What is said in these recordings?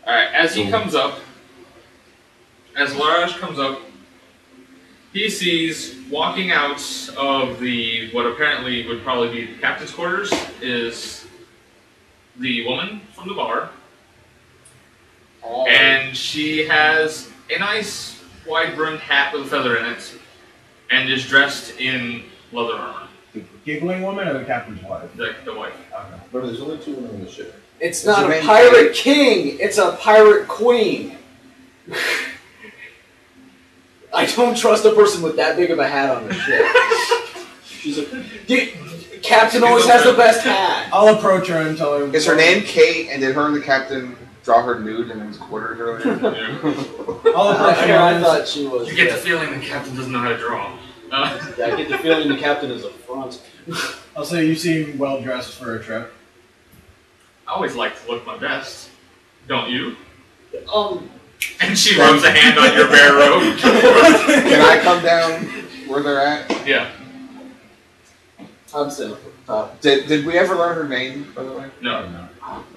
Alright, as he comes up, as Leraje comes up, he sees walking out of the, what apparently would probably be the captain's quarters, is the woman from the bar. And she has a nice wide-brimmed hat with a feather in it, and is dressed in leather armor. The giggling woman or the captain's wife? The wife. Okay. But there's only 2 women on the ship. It's not a pirate king, it's a pirate queen. I don't trust a person with that big of a hat on the ship. She's a... Captain always has the best hat. I'll approach her and tell her... Is her name Kate, and did her and the captain draw her nude in his quarters earlier? I'll approach her. I thought she was... You get the feeling the captain doesn't know how to draw. Yeah, I get the feeling the captain is a front. I'll say you seem well dressed for a trip. I always like to look my best. Don't you? And she rubs a hand on your bare robe. Can I come down where they're at? Yeah. I'm sitting up at the top. Did we ever learn her name, by the way? No.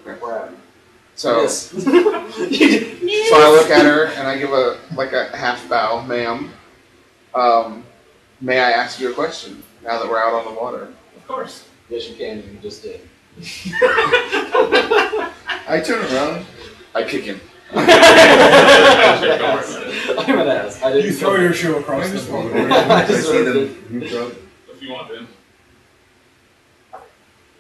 Okay. Where at? So, Yes. so I look at her and I give a half bow, ma'am. May I ask you a question now that we're out on the water? Of course. Yes, you can. You just did. I turn around. I kick him. I'm an ass. You throw your shoe across the boat. I see them. If you want to.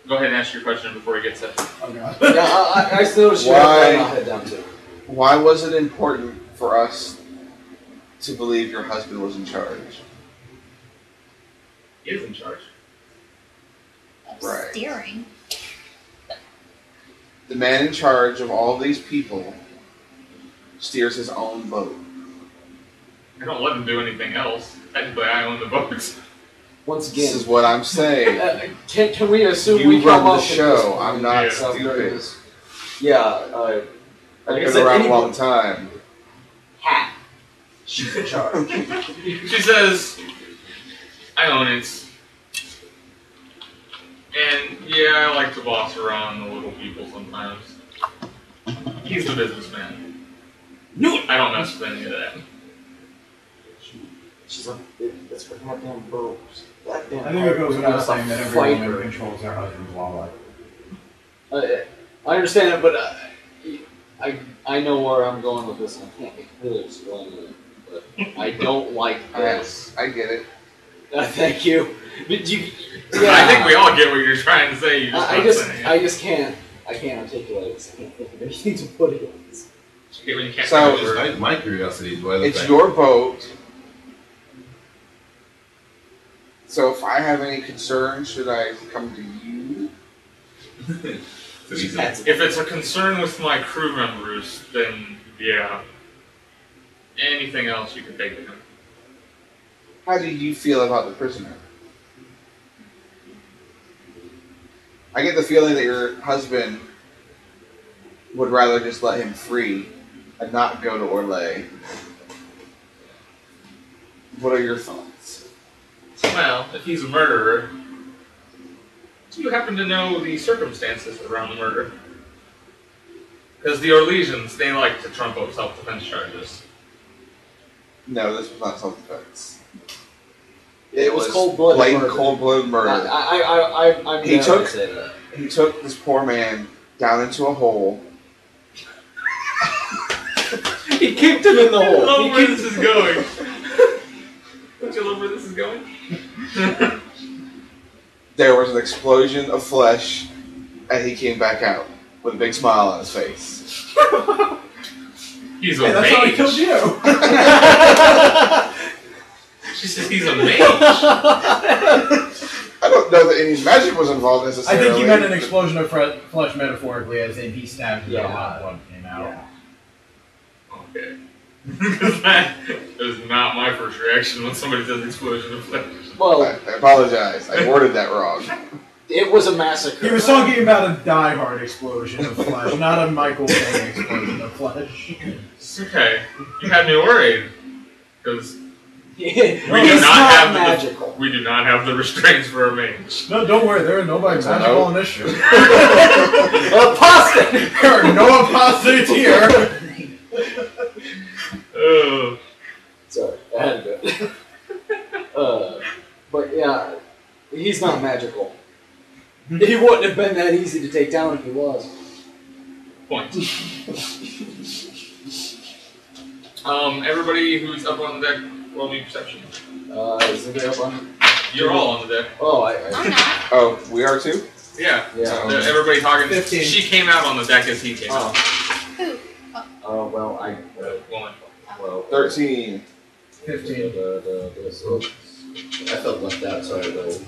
Go ahead and ask your question before he gets it. Oh god. Yeah, I still should have head down too. Why was it important for us to believe your husband was in charge? He is in charge. Right. Steering. The man in charge of all these people steers his own boat. I don't let him do anything else. Technically, I own the boat. Once again, This is what I'm saying. can we assume You we come run the up show. with this I'm not Yeah. stupid. Yeah, I've like I been said, around a anyone- long time. hat. She's in charge. She says, I own it. And yeah, I like to boss around the little people sometimes. He's the businessman. I don't mess with any of that. She's like, that's her goddamn boat. I think it goes without saying that every woman controls their husband's wallet. I understand it, but I know where I'm going with this, and I can't really explain it. But I don't like this. I get it. Thank you. But you, I think we all get what you're trying to say. You just I just can't. I can't articulate this. I can't think of anything to put it in. when you can't So- remember. My curiosity is why It's your boat. So if I have any concerns, should I come to you? If it's a concern with my crew members, then yeah. Anything else you can take to him. How do you feel about the prisoner? I get the feeling that your husband would rather just let him free and not go to Orlais. What are your thoughts? Well, if he's a murderer, do you happen to know the circumstances around the murder? Because the Orlesians, they like to trump up self-defense charges. No, this was not self-defense. It was cold-blooded blatant murder. cold-blooded murder. I'm He never took- gonna say that. He took this poor man down into a hole. He kicked him in the I hole. love where this is going. Don't you love where this is going? There was an explosion of flesh, and he came back out with a big smile on his face. He's a Hey, that's how I killed mage. you! She says he's a mage. I don't know that any magic was involved I necessarily. think he meant an explosion of flesh metaphorically, as in he stabbed him and a Yeah. lot of blood came out. Yeah. Okay. Because that is not my first reaction when somebody says explosion of flesh. Well, I apologize. I worded that wrong. it was a massacre. He was talking about a die-hard explosion of flesh, not a Michael Bay explosion of flesh. It's okay. You had me worried. Because It's not magical. We do not have the restraints for a mage. No, don't worry. There are nobody magical on this ship. Apostate! There are no apostates here. Sorry, I had to do it. But yeah, he's not magical. He wouldn't have been that easy to take down if he was. Point. Everybody who's up on the deck, roll me perception. Is it up on? You're all on the deck. Oh, I'm not. Oh, we are too? Yeah. Yeah. Everybody talking. 15. She came out on the deck as he came out. Who? Oh, well, Woman. well. 13. 15. I felt left out, so I rolled.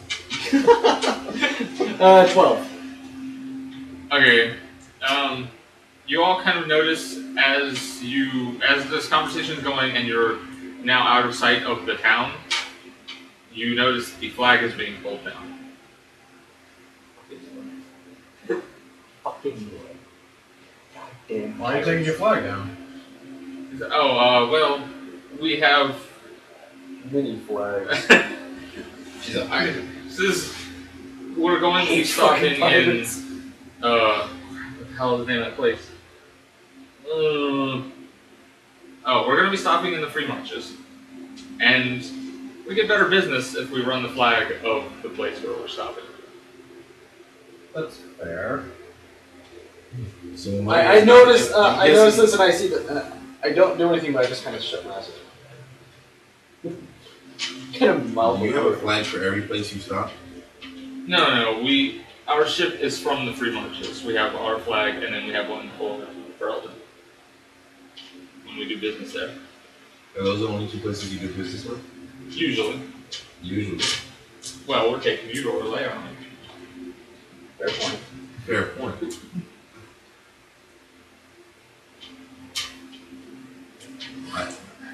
12. Okay. You all kind of notice as this conversation is going and you're now out of sight of the town, you notice the flag is being pulled down. Fucking goddamn. Why are you taking your flag down? Well, we have... Mini flags. She's a pirate. We're going to be stopping in... what the hell is the name of that place? We're going to be stopping in the Free Marches. And we get better business if we run the flag of the place where we're stopping. That's fair. So I noticed this and I see that I don't do anything, but I just kind of shut my eyes. Kind of mouth. You have a flag for every place you stop? No. Our ship is from the Free Marches. We have our flag, and then we have one for Eldon. When we do business there. Are those the only two places you do business with? Usually. Usually. Well, we're taking you to Orlais, aren't we? Fair point. Fair point.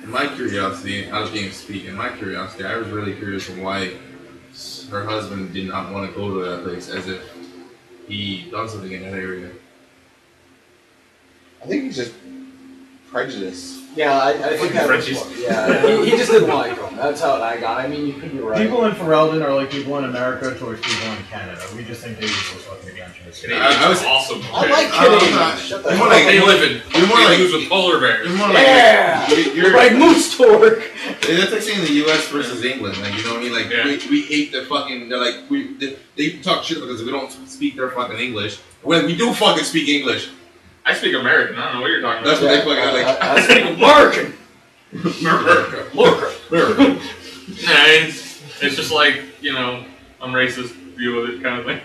In my curiosity, out of game speak, I was really curious on why her husband did not want to go to that place, as if he done something in that area. I think he's just prejudiced. Yeah, I think that was Frenchies. what. Yeah, he just didn't like them. That's how I got. I mean, you could be right. People in Ferelden are like people in America towards people in Canada. We just think they use those fucking countries. I was awesome. I like I don't Canadians. know. Shut the You're hell more up. like- They live in. You're more they like- lose with polar bears. You're more like Yeah! you're like Moose Torque. That's like saying the U.S. versus England, like, you know what I mean? Like, Yeah. we hate the fucking, they're like, they talk shit because we don't speak their fucking English. When we do fucking speak English. I speak American. I don't know what you're talking That's about. what they fucking like. I speak American. America. America. Nah, it's just like, I'm racist, deal with it kind of thing.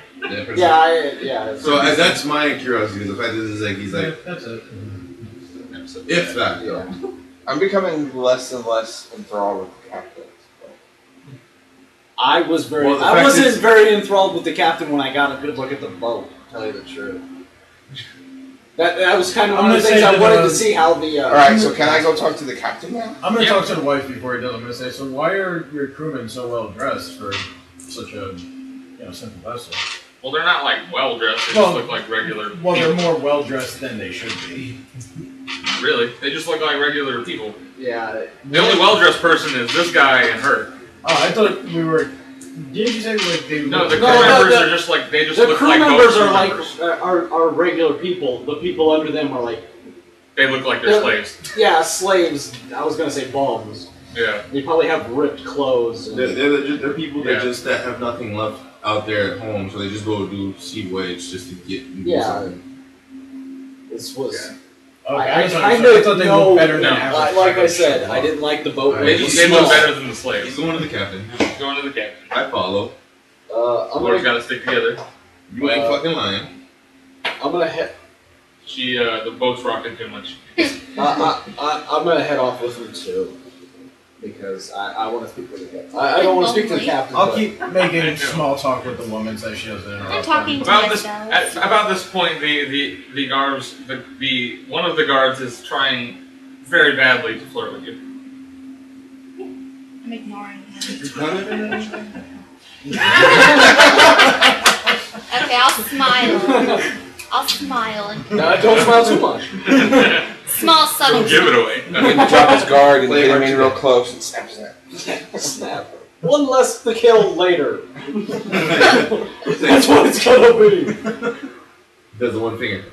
Yeah. So that's my curiosity, the fact that this is like, he's like, That's it. if that. Yeah. I'm becoming less and less enthralled with the captains. I was very. Well, the I fact wasn't is- very enthralled with the captain when I got a good look at the boat. To tell you the truth. That was kind of I'm one of the gonna things say I that, wanted to see how the. Alright, so can I go talk to the captain now? I'm gonna Yeah. talk to the wife before he does. I'm gonna say, so why are your crewmen so well dressed for such a simple vessel? Well, they're not like well dressed. They Well- just look like regular. Well, they're more well dressed than they should be. Really, they just look like regular people. Yeah. The only well dressed person is this guy and her. Oh, I thought we were. Didn't you say like they? No, the crew No, members the- are just like they just The look crew like members boat crew are like members. are regular people. The people under them are like They look like they're slaves. slaves. I was gonna say bums. Yeah. They probably have ripped clothes. And, They're people that Yeah. that have nothing left out there at home, so they just go do sea voyage just to get and do Yeah. something. this was. Okay, I I kind thought they know. looked better than No. average. Like I said, I didn't like the boat. Alright. They, It was they look small. better than the He's slaves. going to the captain. Going to the captain. I follow. I'm Lord's gonna got to stick together. You ain't fucking lying. head. The boat's rocking too much. I'm gonna head off with him too, because I want to speak with the captain. I don't want to speak to the captain. I'll but- keep making small talk with the woman so she doesn't interrupt. I'm talking them. to myself. About this point, the guards, one of the guards is trying very badly to flirt with you. I'm ignoring him. Okay, I'll smile. I'll smile and No, don't smile too much. Small, subtle. Don't give it away. Drop his guard and Play get him in Roshek. real close and snap. Snap. One less to kill later. That's what it's gonna be. Does the one finger.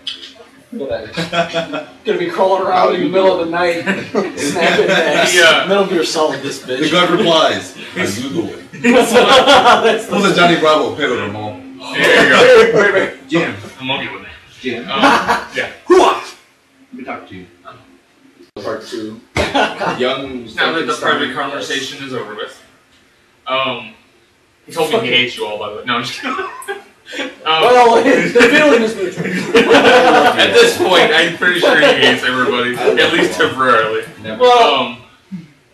Gonna be crawling around in the middle of the night, snapping necks. Yeah. Metal Gear Solid this The bitch. gun replies. Are you the way? That's What's a Johnny Bravo pivot them all? There you go. Jim. I'm okay with that. Jim. Yeah. Let me talk to you. Part 2. Young. Now that the private conversation is over with, he told me he hates you all, by the way. No, I'm just kidding. Well, the feeling is mutual. At this point, I'm pretty sure he hates everybody, at least temporarily. Well,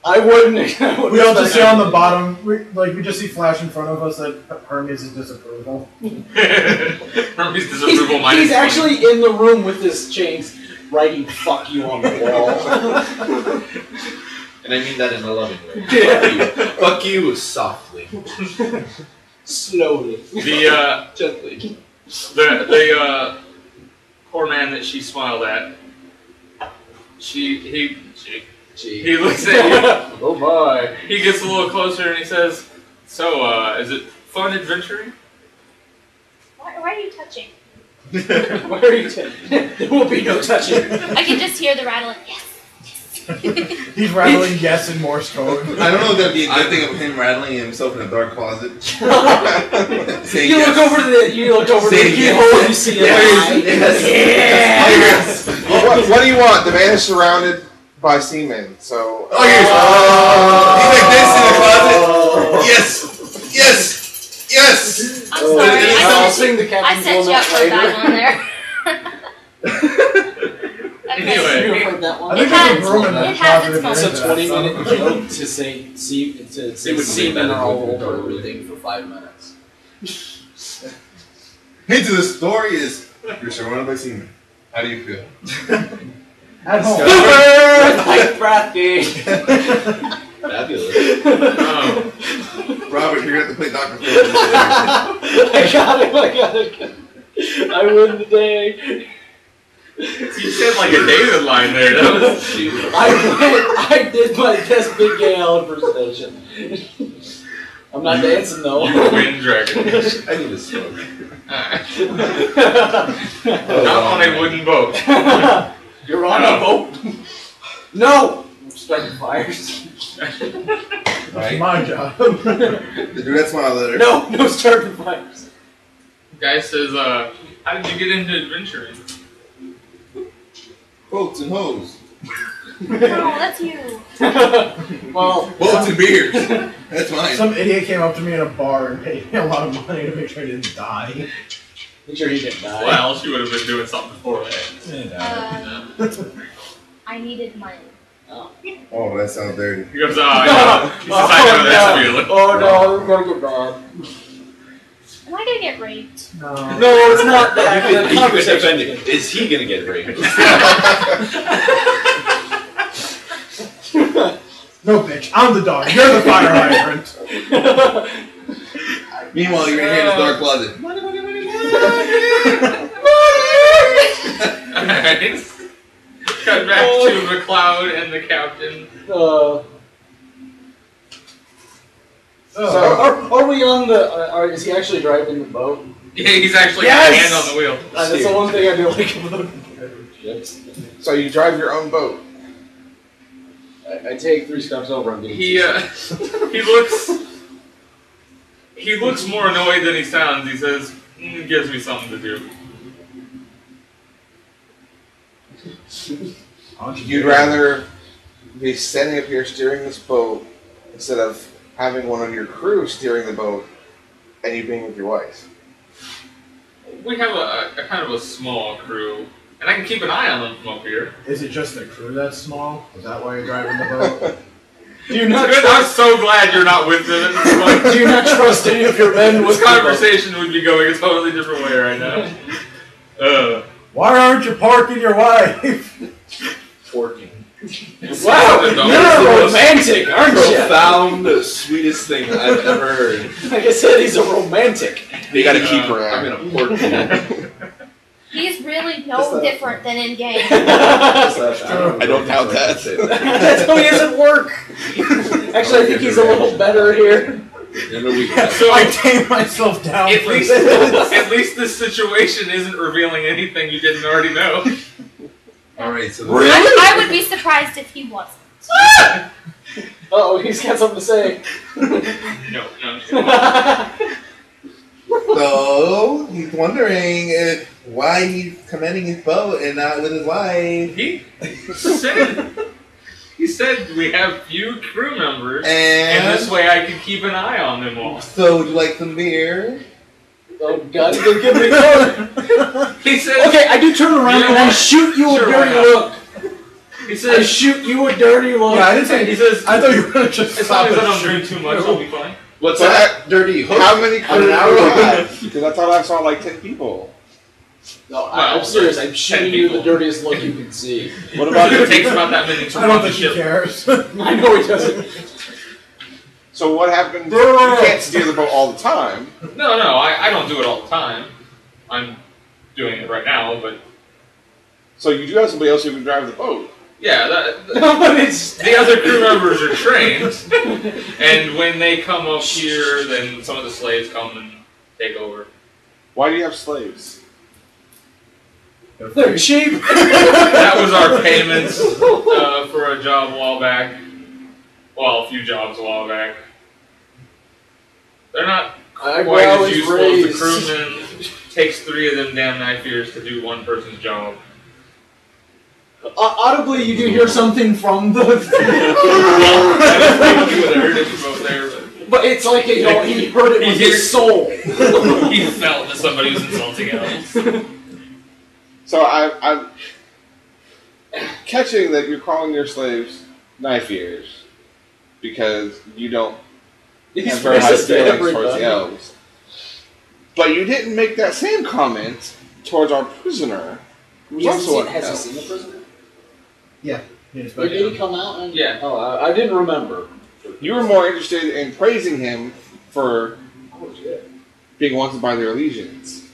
I wouldn't. We all just see on the bottom, we just see flash in front of us that Hermes is disapproval. Hermes disapproval minus He's 20. actually in the room with his chains, writing "fuck you" on the wall. And I mean that in a loving way. Yeah. Fuck you softly. Slowly. Gently. The poor man that she smiled at. He looks at you. Oh my. He gets a little closer and he says, "So, is it fun adventuring?" Why are you touching? Where are you? There will be no touching. I can just hear the rattling. Yes. He's rattling yes in Morse code. I don't know if that'd be a good thing of him rattling himself in a dark closet. Saying You yes. look over the Say keyhole yes. and you see a Yes. What do you want? The man is surrounded by seamen, so. Oh, he's like this in the closet. Yes. Yes. I'm sorry. I'll sing the I captain's set you up for later. that one there. Anyway. You heard that one? I think It there's has a room in its- that it has its closet. It's a 20-minute joke to say would semen make that are all a over joke. everything for 5 minutes. Hint of the story is you're surrounded by seamen. How do you feel? At home. Like Brathy. Fabulous. Robert, you're gonna have to play Dr. Phil. I got it. I win the day. You said like a David line there. That was I did my best Big Gay Al impersonation. I'm not dancing though. you win, dragon. I need a smoke. Not on a wooden boat. You're on a boat. No. I'm starting fires. That's my job. Do that smile letter. No starting fires. Guy says, how did you get into adventuring? Boats and hoes. No, that's you. Well, Boats and beers. That's mine. Some idiot came up to me in a bar and paid me a lot of money to make sure I didn't die. make sure he didn't die. Well, she would have been doing something before that. I needed money. Oh, that sounds dirty. He goes, I know. He says, I know that feeling. Oh no, I'm gonna get bad. Am I gonna get raped? No. No, it's not that. You The could conversation defend is it. Is he gonna get raped? No, bitch. I'm the dog. You're the fire hydrant. Meanwhile, you're in here in this dark closet. Alright. Cut back to McLeod and the captain. Are we on the? Is he actually driving the boat? Yeah, he's actually got a hand on the wheel. That's the one thing I do like about ships. So you drive your own boat. I take 3 steps over and get He looks more annoyed than he sounds. He says, it gives me something to do. You'd rather be standing up here steering this boat instead of having one of your crew steering the boat and you being with your wife. We have a kind of a small crew, and I can keep an eye on them from up here. Is it just the crew that's small? Is that why you're driving the boat? Do you not Good, I'm so glad you're not with them at this point. Do you not trust any of your men with This the boat? conversation would be going a totally different way right now. Why aren't you parking your wife? Forking. Wow, you're romantic, aren't you? Profound, the sweetest thing I've ever heard. Like I said, he's a romantic. They gotta keep her. I'm gonna port you. He's really no different than in game. Just that I don't doubt that. That's how he is at work. Actually, I think he's a little better here. In a week. So I tame myself down. at for least, this. at least this situation isn't revealing anything you didn't already know. Alright, so I would be surprised if he wasn't. Oh, he's got something to say. No, I'm just kidding. So he's wondering why he's commanding his boat and not with his wife. He said we have few crew members, And and this way I can keep an eye on them all. so would you like some beer? Oh God, he's gonna give me a He said. Okay, I do turn around and I shoot you Sure, a why dirty not? look. He I says. shoot you a dirty look. Yeah, I didn't say. He says. I thought you were gonna just As stop long as I and don't shoot drink too much, I'll be fine. What's So that? Dirty hook? How many On an crew hour do you ride? have? Because I thought I saw like 10 people. No, Well, I'm serious. I'm 10 shooting you the people. dirtiest look you can see. What about It takes about that many to I don't run the think he ship. cares. I know he doesn't. So what happens? You can't steer the boat all the time. No, I don't do it all the time. I'm doing it right now, but So you do have somebody else who can drive the boat. yeah, No, but it's the other crew members are trained, and when they come up here, then some of the slaves come and take over. Why do you have slaves? they're cheap. That was our payments for a job a while back. Well, a few jobs a while back. They're not quite Eyebrow as is useful as the raised. crewmen. Takes 3 of them damn knife ears to do one person's job. Audibly, you do hear something from the. I don't think you would have heard it from over there, But it's like he heard it with his soul. but he felt that somebody was insulting him. So I'm catching that you're calling your slaves knife ears because you don't have very high racist to feelings towards everybody. the elves. But you didn't make that same comment towards our prisoner, who's also an Has he elf. seen the prisoner? Yeah, he's Or back did he down. come out? And... Yeah. Oh, I didn't remember. You were more interested in praising him for Oh shit. being wanted by their legions.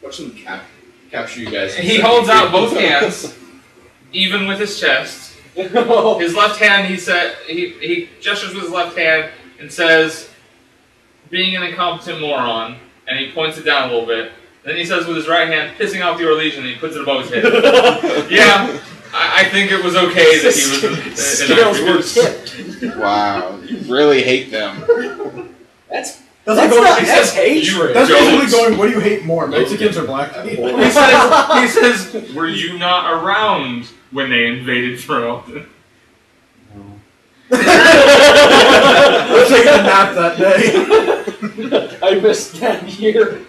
watch them capture you guys. He holds out both hands, even with his chest. His left hand, he gestures with his left hand and says, being an incompetent moron, and he points it down a little bit. Then he says with his right hand, pissing off your legion, and he puts it above his head. Yeah, I think it was okay that he was Scales were tipped. Wow, you really hate them. That's That's like not going, that's hatred. that's basically Goats. going, what do you hate more, Mexicans or black people? He says, were you not around when they invaded Throne? I was taking a nap that day. I missed that year.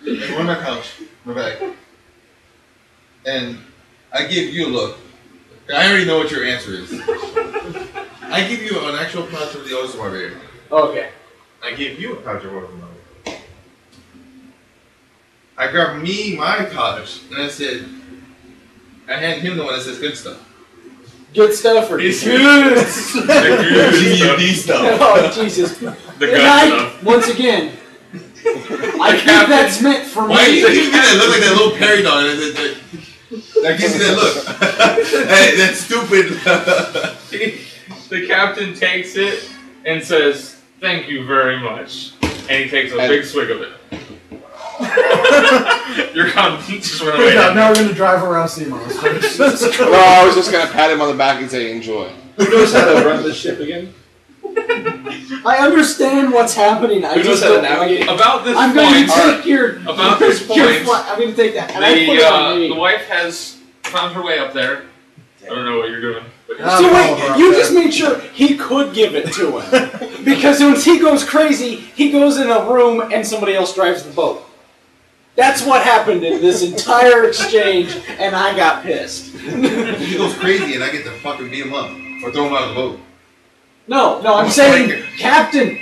We're on my couch. We're back. And I give you a look. I already know what your answer is. I give you an actual pouch of the Otis Barber. Okay. I give you a pouch of Otis Barber. I grabbed my pouch and I said, I hand him the one that says good stuff. Good stuff or He's good? GUD stuff. Oh Jesus! The And good I, stuff. once again, I think captain- that's meant for Why do me. you give me that look like that little Perry doll? That gives you that look. Hey, that's stupid. The captain takes it and says, thank you very much. And he takes a big swig of it. Your confidence just went away. Now we're going to drive around sea monsters. No, I was just gonna pat him on the back and say enjoy. Who knows how to run the ship again? I understand what's happening. I Who knows just how to don't navigate? like it. About this I'm going point, to take your. About this your point, I'm going to take that. And I put it on me. the wife has found her way up there. I don't know what you're doing. But So wait, you just made sure he could give it to him. Because once he goes crazy, he goes in a room and somebody else drives the boat. That's what happened in this entire exchange, and I got pissed. He goes crazy and I get to fucking beat him up or throw him out of the boat. No, I'm I'm saying breaking. Captain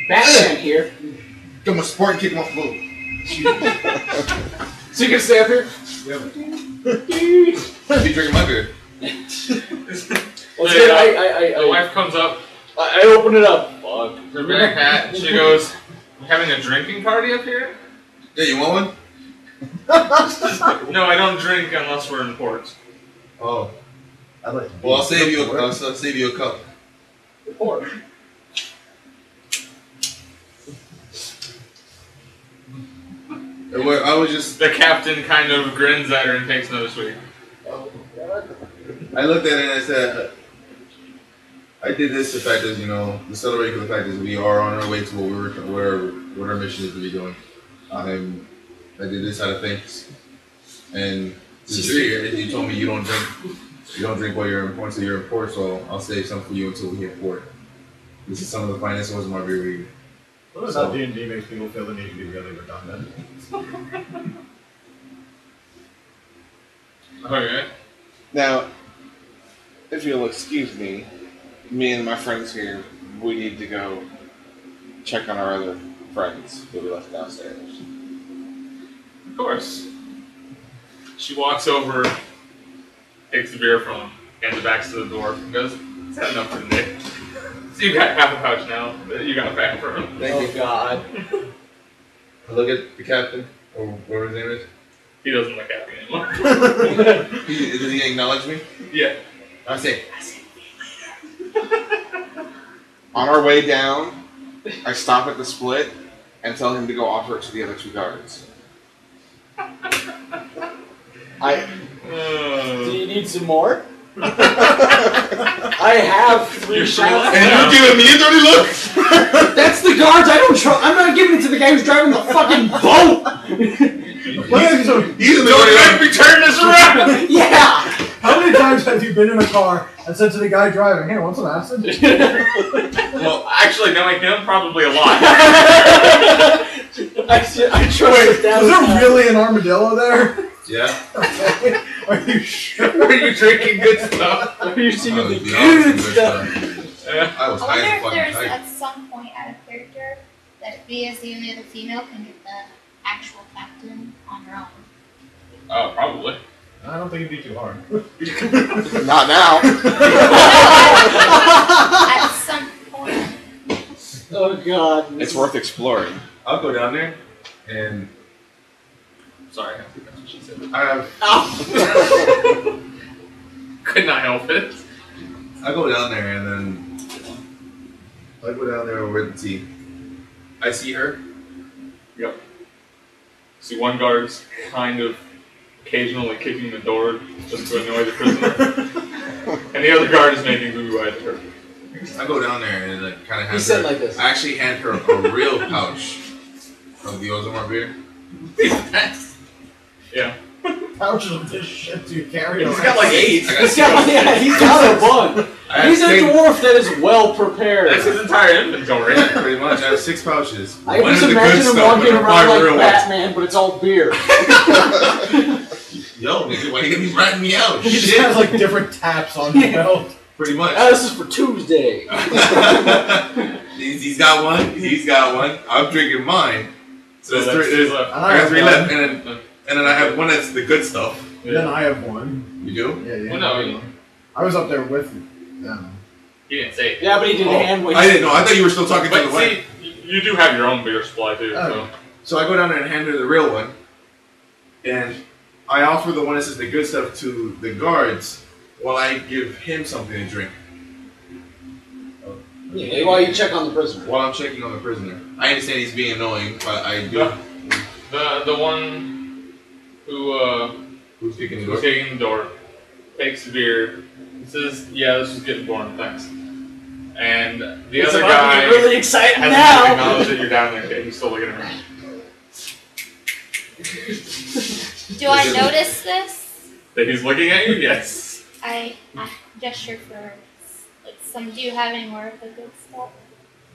Batman here. Give him a sport and kick him off the boat. So you can stay up here? Be drinking my beer. Let's get, the wife comes up, I open it up. Fuck. her big hat, and she goes, "We're having a drinking party up here?" Yeah, you want one? No, I don't drink unless we're in port. Oh. I'd like to Well, I'll save you a cup. Or I was just. The captain kind of grins at her and takes another swig. I looked at it and I said, I did this the fact is, the celebrating for the fact is we are on our way to what our mission is to be doing. I did this out of thanks. And you told me you don't drink while you're in port, so you're in port, so I'll save some for you until we hit port. This is some of the finest ones of my beer we. What is how D&D makes people feel the need to be really redundant? Okay. Now, if you'll excuse me, me and my friends here, we need to go check on our other friends who we left downstairs. Of course. She walks over, takes the beer from him, hands it back to the dwarf, and goes, "Is that enough for today?" So you got half a pouch now that you got back from him. Thank you. God. I look at the captain, or whatever his name is. He doesn't look happy anymore. Does he acknowledge me? Yeah. I say, On our way down, I stop at the split and tell him to go offer it to the other two guards. Do you need some more? I have 3 shots. and you're giving me a dirty look? That's the guards. I don't trust. I'm not giving it to the guy who's driving the fucking boat. He's Don't make me turn this around! Yeah. How many times have you been in a car and said to the guy driving, "Hey, want some acid?" Well, actually, knowing him, probably a lot. I trust it down. Is there really an armadillo there? Yeah. Okay. Are you sure? Are you drinking good stuff? Are you seeing I the was beyond good some stuff? I was I high as wonder if fucking there's tight. at some point out of character that B as the only other female can get the actual captain on her own. Oh, probably. I don't think it'd be too hard. Not now. At some point. Oh God. It's worth exploring. I'll go down there, and Sorry, I think that's what she said. I have. Ow. Could not help it. I go down there, and then I go down there with the tea. I see her. Yep. See one guard's kind of occasionally kicking the door just to annoy the prisoner. And the other guard is making boo eyes at her. I go down there and like kind of have He said her. like this. I actually hand her a real pouch of the Ozomar beer. Yeah. Pouches of this shit do you carry He's around? got like 8. He's got a bun. He's a dwarf that is well prepared. That's his entire inventory. Pretty much. I have 6 pouches. I One just is the good imagine him stuff, walking and around 5 like real ones. Batman, but it's all beer. Yo, nigga, why you gonna be ratting me out? He just Shit. has like different taps on the belt. Pretty much. This is for Tuesday. He's got one. He's got one. I'm drinking mine. So So there's that's 3. three left. I got 3 left, and then I have one that's the good stuff. And then I have one. You do? Yeah. Well, no, I was up there with them. he didn't say it. Yeah, but he did hand wave. I didn't know. I thought you were still talking to But the wife. see, you do have your own beer supply too, so. So I go down there and hand her the real one, and I offer the one that says the good stuff to the guards while I give him something to drink. Yeah, while you check on the prisoner. While I'm checking on the prisoner. I understand he's being annoying, but I do. The one who Who's kicking the who's door? kicking the door takes the beer. He says, "Yeah, this is getting boring, thanks." And the It's other about to guy get really exciting hasn't now. acknowledged that you're down there. Okay, he's still looking at me. Do I notice this? That he's looking at you? Yes. I gesture for some. Do you have any more of the good stuff?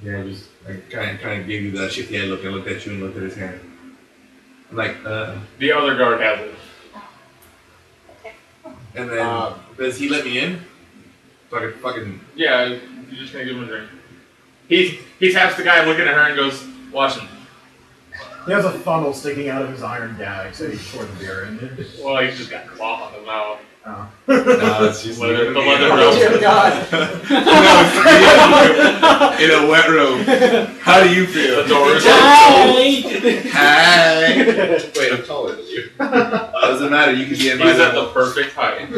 Yeah, I kind of gave you that shitty head look. I looked at you and looked at his hand. I'm like, The other guard has it. Okay. and then does he let me in? So I could fucking. Yeah, you're just gonna give him a drink. He taps the guy looking at her and goes, "Watch him." He has a funnel sticking out of his iron gag, so he can pour the beer in. Well, he's just got cloth on the mouth. Oh. No, it's just Leather- the me. leather Oh, dear God. In a wet room. How do you feel? The door is Hi. Hi. Wait, I'm taller than you. Doesn't matter. You can be in my He's at level. the perfect height.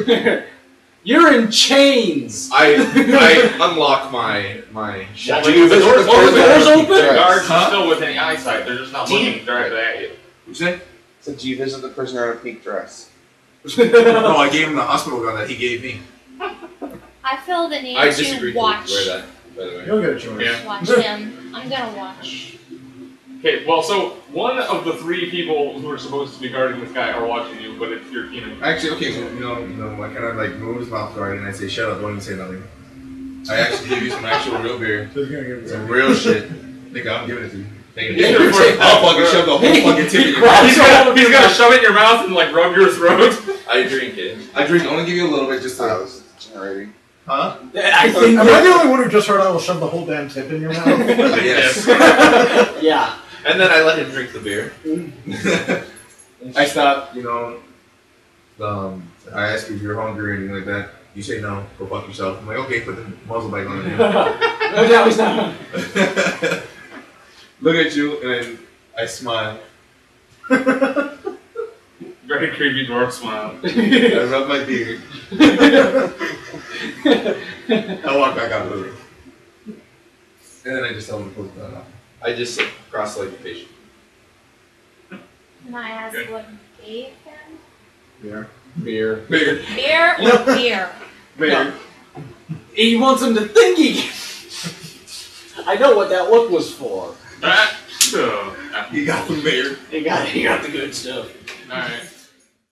You're in chains. I unlock my. Shut Well, you. the doors Oh, the door's open. open? The guards Huh? are still within eyesight. They're just not looking directly at you. What'd you say? So do you visit the prisoner in a pink dress? No, I gave him the hospital gun that he gave me. I feel the need I to disagree to watch. wear that, by the way. You don't get a choice. Yeah. Watch him. I'm gonna watch. Okay, well, so one of the 3 people who are supposed to be guarding this guy are watching you, but it's your Actually, okay, so I kind of like move his mouth guard and I say, "Shut up! Don't even say nothing." I actually give you some actual real beer, So he's gonna give me some some real shit. Nigga, I'm giving it to you. Take Yeah, it. I'll fucking shove the whole fucking tip in your mouth. He's gonna shove it in your mouth and like rub your throat. I drink it. I drink. Only give you a little bit, just That to. was generating. Huh? I think. Am I the only one who just heard I will shove the whole damn tip in your mouth? Yes. Yeah. And then I let him drink the beer. I stop. I ask you if you're hungry or anything like that. You say no. Go fuck yourself. I'm like, okay, put the muzzle back on him. No, now he's not. Look at you, and then I smile. Very creepy dwarf smile. I rub my beard. I walk back out of the room. And then I just tell him to close the door. I just sit cross-legged patient. Can I ask Okay. what he gave him? Beer. Beer. Beer. Beer or beer? Beer. He wants him to think he. I know what that look was for. Alright. He got the beer. He got the good stuff. Alright.